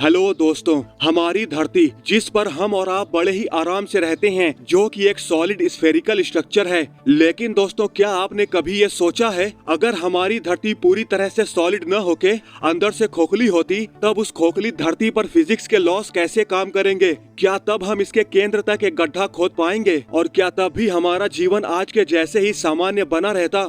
Hello दोस्तों, हमारी धरती जिस पर हम और आप बड़े ही आराम से रहते हैं, जो कि एक सॉलिड स्फेरिकल स्ट्रक्चर है। लेकिन दोस्तों, क्या आपने कभी ये सोचा है, अगर हमारी धरती पूरी तरह से सॉलिड न होके अंदर से खोखली होती, तब उस खोखली धरती पर फिजिक्स के लॉस कैसे काम करेंगे? क्या तब हम इसके केंद्र तक एक गड्ढा खोद पाएंगे? और क्या तब भी हमारा जीवन आज के जैसे ही सामान्य बना रहता?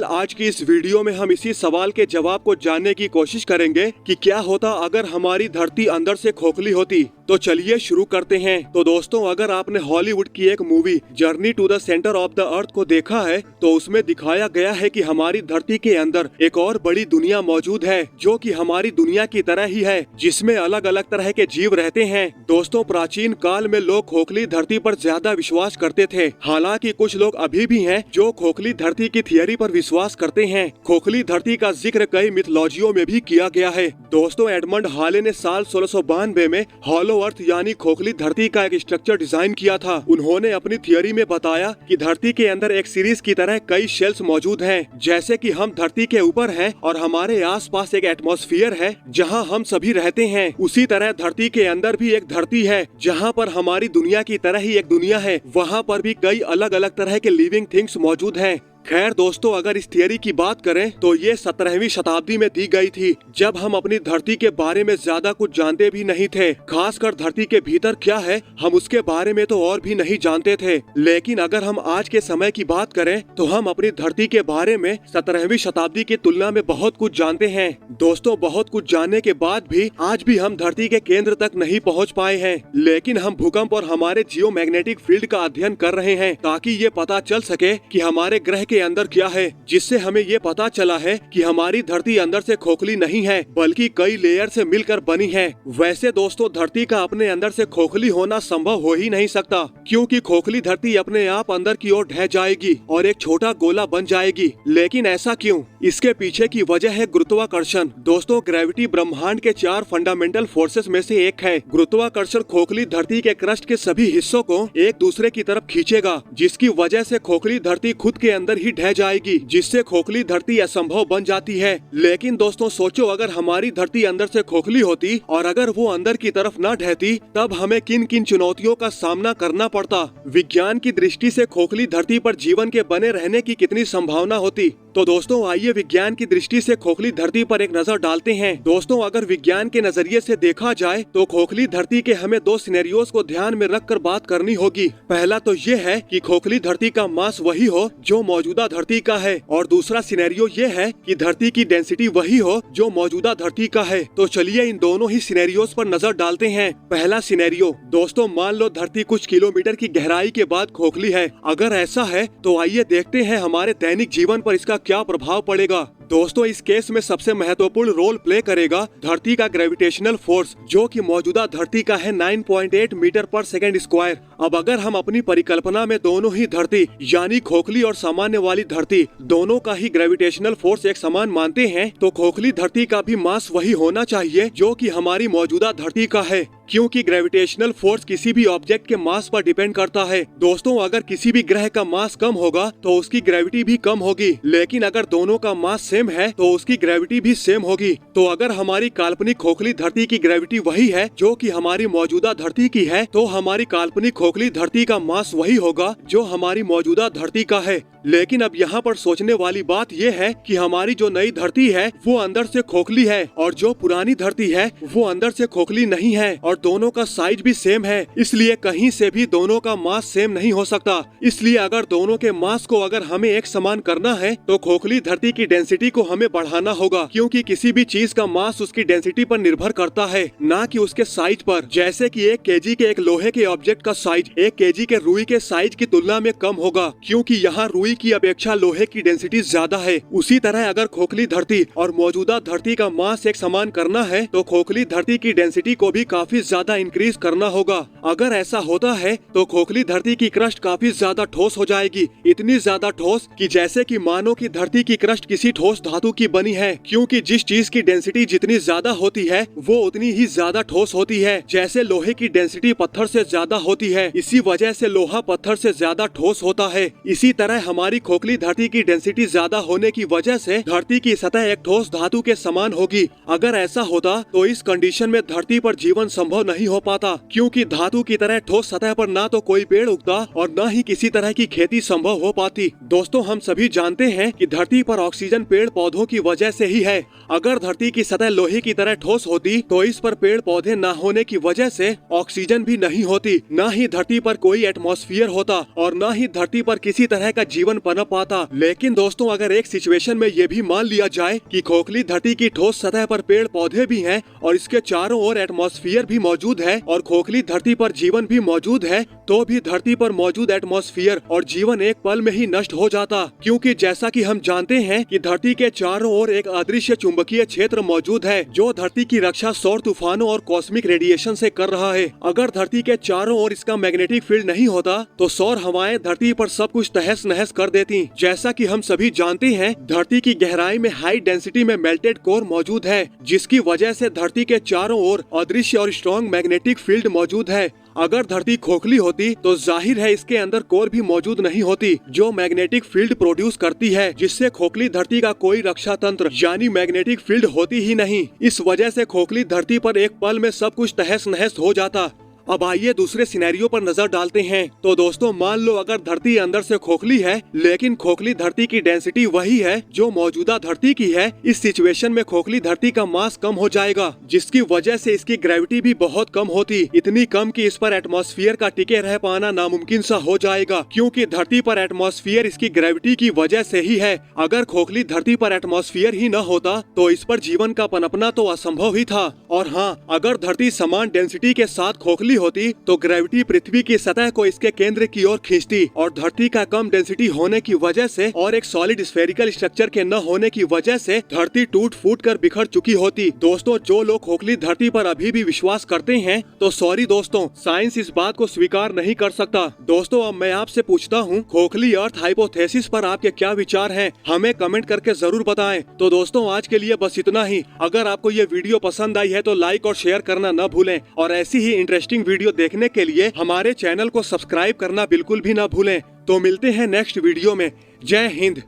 आज की इस वीडियो में हम इसी सवाल के जवाब को जानने की कोशिश करेंगे कि क्या होता अगर हमारी धरती अंदर से खोखली होती। तो चलिए शुरू करते हैं। तो दोस्तों, अगर आपने हॉलीवुड की एक movie journey to the centre of the earth को देखा है, तो उसमें दिखाया गया है कि हमारी धरती के अंदर एक और बड़ी दुनिया मौजूद है, जो कि हमारी दुनिया की तरह ही है, जिसमें अलग अलग तरह के जीव रहते हैं। दोस्तों, प्राचीन काल में लोग खोखली धरती पर ज्यादा विश्वास करते थे। हालांकि कुछ लोग अभी भी हैं जो खोखली धरती की थियरी पर विश्वास करते हैं। खोखली धरती का जिक्र कई मिथोलॉजियों में भी किया गया है। दोस्तों, एडमंड हाले ने साल 1692 में हॉलो अर्थ यानी खोखली धरती का एक स्ट्रक्चर डिजाइन किया था। उन्होंने अपनी थियरी में बताया कि धरती के अंदर एक सीरीज की तरह कई शेल्स मौजूद हैं, जैसे कि हम धरती के ऊपर हैं और हमारे आसपास एक एटमॉस्फेयर है जहां हम सभी रहते हैं। उसी तरह धरती के अंदर भी एक धरती है जहां पर हमारी दुनिया की तरह ही एक दुनिया है। वहां पर भी कई अलग अलग तरह के लिविंग थिंग्स मौजूद हैं। खैर दोस्तों, अगर इस थियरी की बात करें तो ये 17वीं शताब्दी में दी गई थी, जब हम अपनी धरती के बारे में ज्यादा कुछ जानते भी नहीं थे। खासकर धरती के भीतर क्या है, हम उसके बारे में तो और भी नहीं जानते थे। लेकिन अगर हम आज के समय की बात करें तो हम अपनी धरती के बारे में 17वीं शताब्दी की तुलना में बहुत कुछ जानते हैं। दोस्तों, बहुत कुछ जानने के बाद भी आज भी हम धरती के केंद्र तक नहीं पहुँच पाए हैं। लेकिन हम भूकंप और हमारे जियोमैग्नेटिक फील्ड का अध्ययन कर रहे हैं, ताकि ये पता चल सके कि हमारे ग्रह के अंदर क्या है, जिससे हमें ये पता चला है कि हमारी धरती अंदर से खोखली नहीं है, बल्कि कई लेयर से मिलकर बनी है। वैसे दोस्तों, धरती का अपने अंदर से खोखली होना संभव हो ही नहीं सकता, क्योंकि खोखली धरती अपने आप अंदर की ओर ढह जाएगी और एक छोटा गोला बन जाएगी। लेकिन ऐसा क्यों? इसके पीछे की वजह है गुरुत्वाकर्षण। दोस्तों, ग्रेविटी ब्रह्मांड के 4 फंडामेंटल फोर्सेस में से एक है। गुरुत्वाकर्षण खोखली धरती के क्रस्ट के सभी हिस्सों को एक दूसरे की तरफ खींचेगा, जिसकी वजह से खोखली धरती खुद के अंदर ही ढह जाएगी, जिससे खोखली धरती असंभव बन जाती है। लेकिन दोस्तों सोचो, अगर हमारी धरती अंदर से खोखली होती और अगर वो अंदर की तरफ न ढहती, तब हमें किन किन चुनौतियों का सामना करना पड़ता। विज्ञान की दृष्टि से खोखली धरती पर जीवन के बने रहने की कितनी संभावना होती। तो दोस्तों, आइए विज्ञान की दृष्टि से खोखली धरती पर एक नजर डालते हैं। दोस्तों, अगर विज्ञान के नजरिए से देखा जाए तो खोखली धरती के हमें 2 सिनेरियोस को ध्यान में रखकर बात करनी होगी। पहला तो ये है कि खोखली धरती का मास वही हो जो मौजूदा धरती का है, और दूसरा सिनेरियो ये है कि धरती की डेंसिटी वही हो जो मौजूदा धरती का है। तो चलिए इन दोनों ही सिनेरियोस पर नजर डालते हैं। पहला सिनेरियो, दोस्तों मान लो धरती कुछ किलोमीटर की गहराई के बाद खोखली है। अगर ऐसा है तो आइए देखते हैं हमारे दैनिक जीवन पर इसका क्या प्रभाव पड़ेगा। दोस्तों, इस केस में सबसे महत्वपूर्ण रोल प्ले करेगा धरती का ग्रेविटेशनल फोर्स, जो कि मौजूदा धरती का है 9.8 मीटर पर सेकंड स्क्वायर। अब अगर हम अपनी परिकल्पना में दोनों ही धरती यानी खोखली और सामान्य वाली धरती दोनों का ही ग्रेविटेशनल फोर्स एक समान मानते हैं, तो खोखली धरती का भी मास वही होना चाहिए जो कि हमारी मौजूदा धरती का है, क्योंकि ग्रेविटेशनल फोर्स किसी भी ऑब्जेक्ट के मास पर डिपेंड करता है। दोस्तों, अगर किसी भी ग्रह का मास कम होगा तो उसकी ग्रेविटी भी कम होगी, लेकिन अगर दोनों का मास सेम है तो उसकी ग्रेविटी भी सेम होगी। तो अगर हमारी काल्पनिक खोखली धरती की ग्रेविटी वही है जो कि हमारी मौजूदा धरती की है, तो हमारी काल्पनिक खोखली धरती का मास वही होगा जो हमारी मौजूदा धरती का है। लेकिन अब यहाँ पर सोचने वाली बात यह है कि हमारी जो नई धरती है वो अंदर से खोखली है, और जो पुरानी धरती है वो अंदर से खोखली नहीं है, और दोनों का साइज भी सेम है। इसलिए कहीं से भी दोनों का मास सेम नहीं हो सकता। इसलिए अगर दोनों के मास को अगर हमें एक समान करना है तो खोखली धरती की डेंसिटी को हमें बढ़ाना होगा, क्योंकि किसी भी चीज का मास उसकी डेंसिटी पर निर्भर करता है, ना कि उसके साइज पर। जैसे कि 1 केजी के एक लोहे के ऑब्जेक्ट का साइज 1 केजी के रुई के साइज की तुलना में कम होगा, क्योंकि यहाँ रुई की अपेक्षा लोहे की डेंसिटी ज्यादा है। उसी तरह अगर खोखली धरती और मौजूदा धरती का मास एक समान करना है तो खोखली धरती की डेंसिटी को भी काफी ज्यादा इंक्रीज करना होगा। अगर ऐसा होता है तो खोखली धरती की क्रस्ट काफी ज्यादा ठोस हो जाएगी, इतनी ज्यादा ठोस कि जैसे कि मानो कि धरती की क्रस्ट किसी ठोस धातु की बनी है, क्योंकि जिस चीज की डेंसिटी जितनी ज्यादा होती है वो उतनी ही ज्यादा ठोस होती है। जैसे लोहे की डेंसिटी पत्थर से ज्यादा होती है, इसी वजह से लोहा पत्थर से ज्यादा ठोस होता है। इसी तरह हमारी हमारी खोखली धरती की डेंसिटी ज्यादा होने की वजह से धरती की सतह एक ठोस धातु के समान होगी। अगर ऐसा होता तो इस कंडीशन में धरती पर जीवन संभव नहीं हो पाता, क्योंकि धातु की तरह ठोस सतह पर ना तो कोई पेड़ उगता और न ही किसी तरह की खेती संभव हो पाती। दोस्तों, हम सभी जानते हैं कि धरती पर ऑक्सीजन पेड़ पौधों की वजह से ही है। अगर धरती की सतह लोहे की तरह ठोस होती तो इस पर पेड़ पौधे न होने की वजह से ऑक्सीजन भी नहीं होती, न ही धरती पर कोई एटमॉस्फेयर होता और न ही धरती पर किसी तरह का जीवन पनप पाता। लेकिन दोस्तों, अगर एक सिचुएशन में ये भी मान लिया जाए कि खोखली धरती की ठोस सतह पर पेड़ पौधे भी हैं और इसके चारों ओर एटमॉस्फेयर भी मौजूद है और खोखली धरती पर जीवन भी मौजूद है, तो भी धरती पर मौजूद एटमॉस्फेयर और जीवन एक पल में ही नष्ट हो जाता, क्योंकि जैसा कि हम जानते हैं कि धरती के चारों ओर एक अदृश्य चुंबकीय क्षेत्र मौजूद है जो धरती की रक्षा सौर तूफानों और कॉस्मिक रेडिएशन से कर रहा है। अगर धरती के चारों ओर इसका मैग्नेटिक फील्ड नहीं होता तो सौर हवाएं धरती पर सब कुछ तहस नहस कर देती। जैसा कि हम सभी जानते हैं, धरती की गहराई में हाई डेंसिटी में मेल्टेड कोर मौजूद है, जिसकी वजह से धरती के चारों ओर अदृश्य और स्ट्रॉन्ग मैग्नेटिक फील्ड मौजूद है। अगर धरती खोखली होती तो जाहिर है इसके अंदर कोर भी मौजूद नहीं होती जो मैग्नेटिक फील्ड प्रोड्यूस करती है, जिससे खोखली धरती का कोई रक्षा तंत्र यानी मैग्नेटिक फील्ड होती ही नहीं। इस वजह से खोखली धरती पर एक पल में सब कुछ तहस नहस हो जाता। अब आइए दूसरे सिनेरियो पर नजर डालते हैं। तो दोस्तों, मान लो अगर धरती अंदर से खोखली है लेकिन खोखली धरती की डेंसिटी वही है जो मौजूदा धरती की है। इस सिचुएशन में खोखली धरती का मास कम हो जाएगा, जिसकी वजह से इसकी ग्रेविटी भी बहुत कम होती, इतनी कम कि इस पर एटमॉस्फेयर का टिके रह पाना नामुमकिन सा हो जाएगा, क्योंकि धरती पर एटमॉस्फेयर इसकी ग्रेविटी की वजह से ही है। अगर खोखली धरती पर एटमॉस्फेयर ही न होता तो इस पर जीवन का पनपना तो असंभव ही था। और हाँ, अगर धरती समान डेंसिटी के साथ खोखली होती तो ग्रेविटी पृथ्वी की सतह को इसके केंद्र की ओर खींचती और धरती का कम डेंसिटी होने की वजह से और एक सॉलिड स्फेरिकल स्ट्रक्चर के न होने की वजह से धरती टूट फूट कर बिखर चुकी होती। दोस्तों, जो लोग खोखली धरती पर अभी भी विश्वास करते हैं तो सॉरी दोस्तों, साइंस इस बात को स्वीकार नहीं कर सकता। दोस्तों, अब मैं आपसे पूछता हूँ, खोखली अर्थ हाइपोथेसिस पर आपके क्या विचार हैं? हमें कमेंट करके जरूर बताएं। तो दोस्तों, आज के लिए बस इतना ही। अगर आपको ये वीडियो पसंद आई है तो लाइक और शेयर करना न भूलें और ऐसी ही इंटरेस्टिंग वीडियो देखने के लिए हमारे चैनल को सब्सक्राइब करना बिल्कुल भी ना भूलें। तो मिलते हैं नेक्स्ट वीडियो में। जय हिंद।